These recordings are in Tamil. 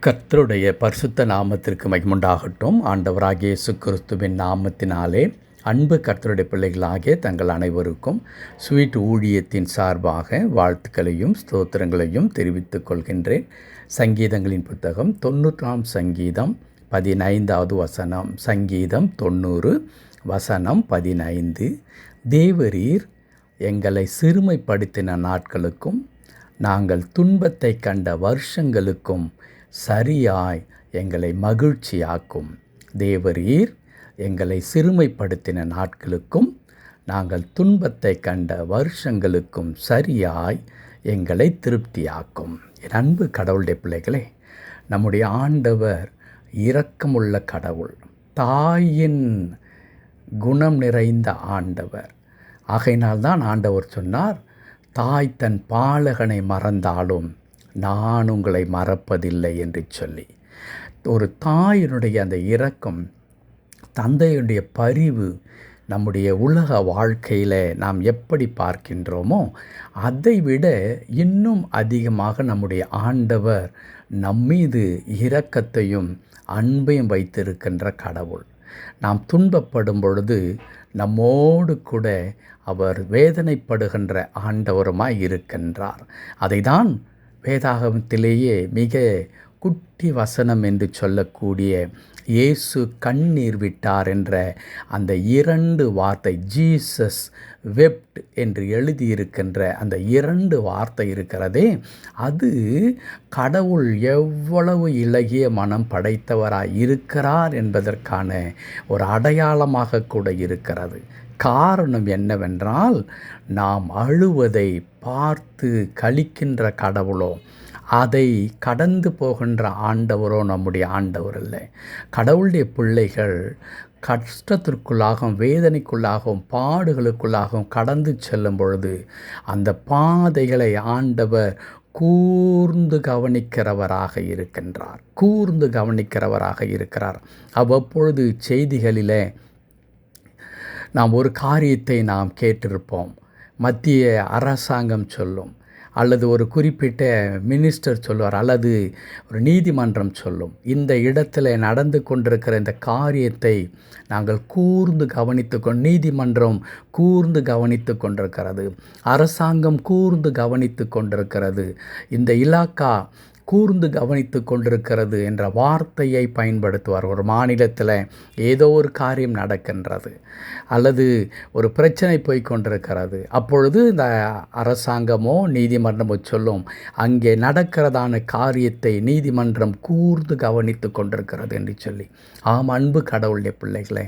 கர்த்தருடைய பரிசுத்த நாமத்திற்கு மகிமுண்டாகட்டும். ஆண்டவராகிய இயேசு கிறிஸ்துவின் நாமத்தினாலே அன்பு கர்த்தருடைய பிள்ளைகளாகிய தங்கள் அனைவருக்கும் ஸ்வீட் ஊழியத்தின் சார்பாக வாழ்த்துக்களையும் ஸ்தோத்திரங்களையும் தெரிவித்துக் கொள்கின்றேன். சங்கீதங்களின் புத்தகம் 90ஆம் சங்கீதம் 15வது வசனம். சங்கீதம் 90 வசனம் 15. தேவரீர் எங்களை சிறுமைப்படுத்தின நாட்களுக்கும் நாங்கள் துன்பத்தை கண்ட வருஷங்களுக்கும் சரியாய் எங்களை மகிழ்ச்சியாக்கும். தேவரீர் எங்களை சிறுமைப்படுத்தின நாட்களுக்கும் நாங்கள் துன்பத்தை கண்ட வருஷங்களுக்கும் சரியாய் எங்களை திருப்தியாக்கும். என் அன்பு கடவுளுடைய பிள்ளைகளே, நம்முடைய ஆண்டவர் இரக்கமுள்ள கடவுள், தாயின் குணம் நிறைந்த ஆண்டவர். ஆகையினால்தான் ஆண்டவர் சொன்னார், தாய் தன் பாலகனை மறந்தாலும் நான் உங்களை மறப்பதில்லை என்று சொல்லி. ஒரு தாயினுடைய அந்த இரக்கம், தந்தையுடைய பரிவு நம்முடைய உலக வாழ்க்கையில் நாம் எப்படி பார்க்கின்றோமோ அதை விட இன்னும் அதிகமாக நம்முடைய ஆண்டவர் நம்மீது இரக்கத்தையும் அன்பையும் வைத்திருக்கின்ற கடவுள். நாம் துன்பப்படும் பொழுது நம்மோடு கூட அவர் வேதனைப்படுகின்ற ஆண்டவருமாய் இருக்கின்றார். அதைதான் வேதாகமத்திலேயே மிக குட்டி வசனம் என்று சொல்லக்கூடிய இயேசு கண்ணீர் விட்டார் என்ற அந்த 2 வார்த்தை, ஜீசஸ் வெப்ட் என்று எழுதியிருக்கின்ற அந்த 2 வார்த்தை இருக்கிறதே, அது கடவுள் எவ்வளவு இளகிய மனம் படைத்தவராய் இருக்கிறார் என்பதற்கான ஒரு அடையாளமாக கூட இருக்கிறது. காரணம் என்னவென்றால், நாம் அழுவதை பார்த்து களிக்கின்ற கடவுளோ, அதை கடந்து போகின்ற ஆண்டவரோ நம்முடைய ஆண்டவர் இல்லை. கடவுளுடைய பிள்ளைகள் கஷ்டத்திற்குள்ளாகவும் வேதனைக்குள்ளாகவும் பாடுகளுக்குள்ளாகவும் கடந்து செல்லும் பொழுது அந்த பாதைகளை ஆண்டவர் கூர்ந்து கவனிக்கிறவராக இருக்கிறார். அவ்வப்பொழுது செய்திகளிலே நாம் ஒரு காரியத்தை நாம் கேட்டிருப்போம். மத்திய அரசாங்கம் சொல்லும், அல்லது ஒரு குறிப்பிட்ட மினிஸ்டர் சொல்லுவார், அல்லது ஒரு நீதிமன்றம் சொல்லும், இந்த இடத்துல நடந்து கொண்டிருக்கிற இந்த காரியத்தை நாங்கள் கூர்ந்து நீதிமன்றம் கூர்ந்து கவனித்து கொண்டிருக்கிறது, அரசாங்கம் கூர்ந்து கவனித்து கொண்டிருக்கிறது, இந்த இலாக்கா கூர்ந்து கவனித்து கொண்டிருக்கிறது என்ற வார்த்தையை பயன்படுத்துவார். ஒரு மாநிலத்தில் ஏதோ ஒரு காரியம் நடக்கின்றது, அல்லது ஒரு பிரச்சனை போய் கொண்டிருக்கிறது. அப்பொழுது இந்த அரசாங்கமோ நீதிமன்றமோ சொல்லும், அங்கே நடக்கிறதான காரியத்தை நீதிமன்றம் கூர்ந்து கவனித்து கொண்டிருக்கிறது என்று சொல்லி. ஆம், அன்பு கடவுளுடைய பிள்ளைகளே,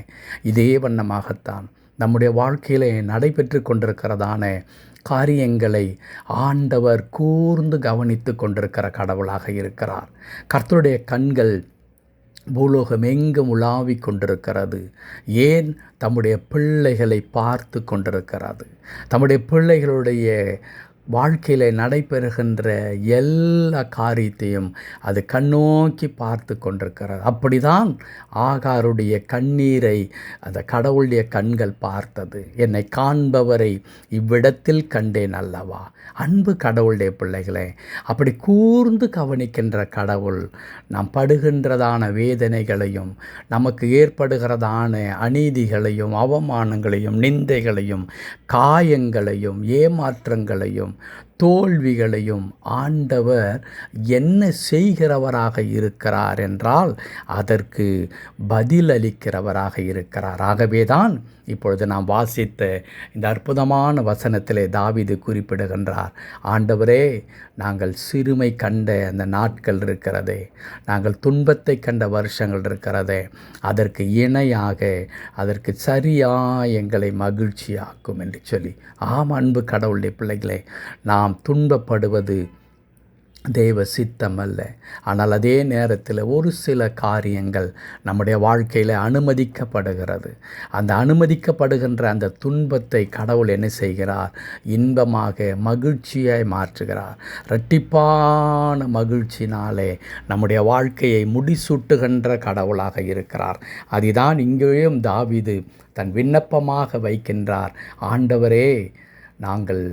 இதே வண்ணமாகத்தான் நம்முடைய வாழ்க்கையிலே நடைபெற்று கொண்டிருக்கிறதான காரியங்களை ஆண்டவர் கூர்ந்து கவனித்து கொண்டிருக்கிற கடவுளாக இருக்கிறார். கர்த்தருடைய கண்கள் பூலோகம் எங்கும் உலாவிக் கொண்டிருக்கிறது. ஏன்? தம்முடைய பிள்ளைகளை பார்த்து கொண்டிருக்கிறது. தம்முடைய பிள்ளைகளுடைய வாழ்க்கையில் நடைபெறுகின்ற எல்லா காரியத்தையும் அது கண்ணோக்கி பார்த்து கொண்டிருக்கிறது. அப்படிதான் ஆகாருடைய கண்ணீரை அந்த கடவுளுடைய கண்கள் பார்த்தது. என்னை காண்பவரை இவ்விடத்தில் கண்டேன் அல்லவா? அன்பு கடவுளுடைய பிள்ளைகளே, அப்படி கூர்ந்து கவனிக்கின்ற கடவுள் நாம் படுகின்றதான வேதனைகளையும், நமக்கு ஏற்படுகிறதான அநீதிகளையும், அவமானங்களையும், நிந்தைகளையும், காயங்களையும், ஏமாற்றங்களையும், தோல்விகளையும் ஆண்டவர் என்ன செய்கிறவராக இருக்கிறார் என்றால் அதற்கு பதிலளிக்கிறவராக இருக்கிறார். ஆகவேதான் இப்பொழுது நாம் வாசித்த இந்த அற்புதமான வசனத்திலே தாவீது குறிப்பிடுகின்றார், ஆண்டவரே, நாங்கள் சிறுமை கண்ட அந்த நாட்கள் இருக்கிறதே, நாங்கள் துன்பத்தை கண்ட வருஷங்கள் இருக்கிறதே, அதற்கு இணையாக அதற்கு சரியாக எங்களை மகிழ்ச்சியாக்கும் என்று சொல்லி. ஆம், அன்பு கடவுளுடைய பிள்ளைகளே, நாம் துன்பப்படுவது தேவ சித்தம் அல்ல. ஆனால் அதே நேரத்தில் ஒரு சில காரியங்கள் நம்முடைய வாழ்க்கையில் அனுமதிக்கப்படுகிறது. அந்த அனுமதிக்கப்படுகின்ற அந்த துன்பத்தை கடவுள் என்ன செய்கிறார்? இன்பமாக மகிழ்ச்சியாய் மாற்றுகிறார். இரட்டிப்பான மகிழ்ச்சினாலே நம்முடைய வாழ்க்கையை முடிசூட்டுகின்ற கடவுளாக இருக்கிறார். அதுதான் இங்கேயும் தாவீது தன் விண்ணப்பமாக வைக்கின்றார். ஆண்டவரே, நாங்கள்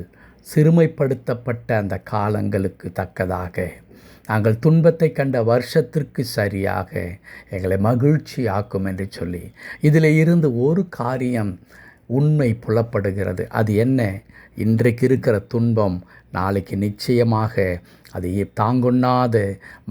சிறுமைப்படுத்தப்பட்ட அந்த காலங்களுக்கு தக்கதாக நாங்கள் துன்பத்தை கண்ட வருஷத்திற்கு சரியாக எங்களை மகிழ்ச்சி ஆக்கும் என்று சொல்லி இதில் இருந்து ஒரு காரியம் உண்மை புலப்படுகிறது. அது என்ன? இன்றைக்கு இருக்கிற துன்பம் நாளைக்கு நிச்சயமாக அது தாங்கொண்ணாத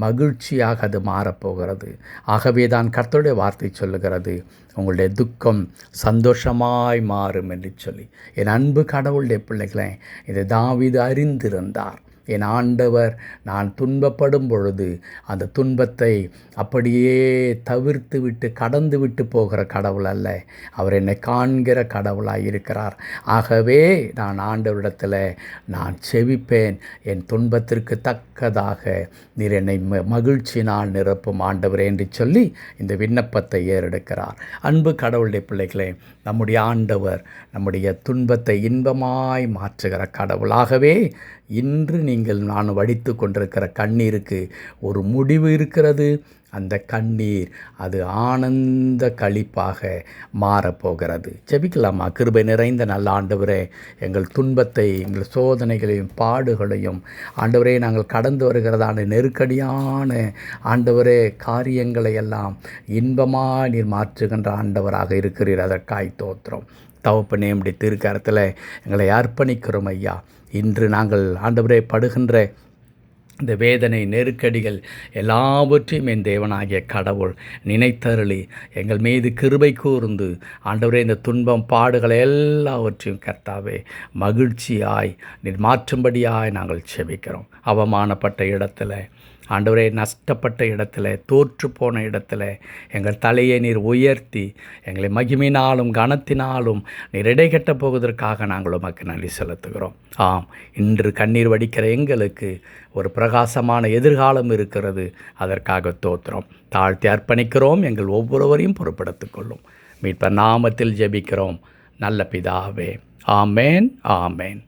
மகிழ்ச்சியாக அது மாறப்போகிறது. ஆகவே தான் கர்த்தருடைய வார்த்தை சொல்லுகிறது, உங்களுடைய துக்கம் சந்தோஷமாய் மாறும் என்று சொல்லி. என் அன்பு கடவுளுடைய பிள்ளைகளை, இதை தாவீது அறிந்திருந்தார். என் ஆண்டவர் நான் துன்பப்படும் பொழுது அந்த துன்பத்தை அப்படியே தவிர்த்து விட்டு கடந்து விட்டு போகிற கடவுள் அல்ல, அவர் என்னை காண்கிற கடவுளாக இருக்கிறார். ஆகவே நான் ஆண்டவரிடத்தில் நான் செவிப்பேன். என் துன்பத்திற்கு தக்கதாக நீர் என்னை மகிழ்ச்சினால் நிரப்பும் ஆண்டவரே என்று சொல்லி இந்த விண்ணப்பத்தை ஏறெடுக்கிறார். அன்பு கடவுளுடைய பிள்ளைகளே, நம்முடைய ஆண்டவர் நம்முடைய துன்பத்தை இன்பமாய் மாற்றுகிற கடவுளாகவே இன்று நான் வடித்து கொண்டிருக்கிற கண்ணீருக்கு ஒரு முடிவு இருக்கிறது. அந்த கண்ணீர் அது ஆனந்த களிப்பாக மாறப்போகிறது. ஜெபிக்கலாமா? கிருபை நிறைந்த நல்ல ஆண்டவரே, எங்கள் துன்பத்தை, எங்கள் சோதனைகளையும் பாடுகளையும் ஆண்டவரே, நாங்கள் கடந்து வருகிறதான நெருக்கடியான ஆண்டவரே காரியங்களை எல்லாம் இன்பமாக நீர் மாற்றுகின்ற ஆண்டவராக இருக்கிறீர். அதற்காய் தோத்திரம் தகப்பனே. நம்முடைய திருக்கரத்தில் எங்களை அர்ப்பணிக்கிறோம் ஐயா. இன்று நாங்கள் ஆண்டவரே படுகின்ற இந்த வேதனை நெருக்கடிகள் எல்லாவற்றையும் என் தேவனாகிய கடவுள் நினைத்தருளி எங்கள் மீது கிருபை கூர்ந்து ஆண்டவரே இந்த துன்பம் பாடுகள் எல்லாவற்றையும் கர்த்தாவே மகிழ்ச்சியாய் நீர் மாற்றும்படியாய் நாங்கள் செபிக்கிறோம். அவமானப்பட்ட இடத்துல ஆண்டவரே, நஷ்டப்பட்ட இடத்துல, தோற்று போன இடத்துல எங்கள் தலையை நீர் உயர்த்தி எங்களை மகிமையினாலும் கனத்தினாலும் நீர் இடைகட்ட போவதற்காக நாங்கள் உமக்கு நன்றி செலுத்துகிறோம். ஆம், இன்று கண்ணீர் வடிக்கிற எங்களுக்கு ஒரு பிரகாசமான எதிர்காலம் இருக்கிறது. அதற்காக தோத்திரம் தாழ்த்தி அர்ப்பணிக்கிறோம். எங்கள் ஒவ்வொருவரையும் பொறுப்படுத்திக் கொள்ளும். மீட்பர் நாமத்தில் ஜெபிக்கிறோம் நல்ல பிதாவே. ஆமேன், ஆமேன்.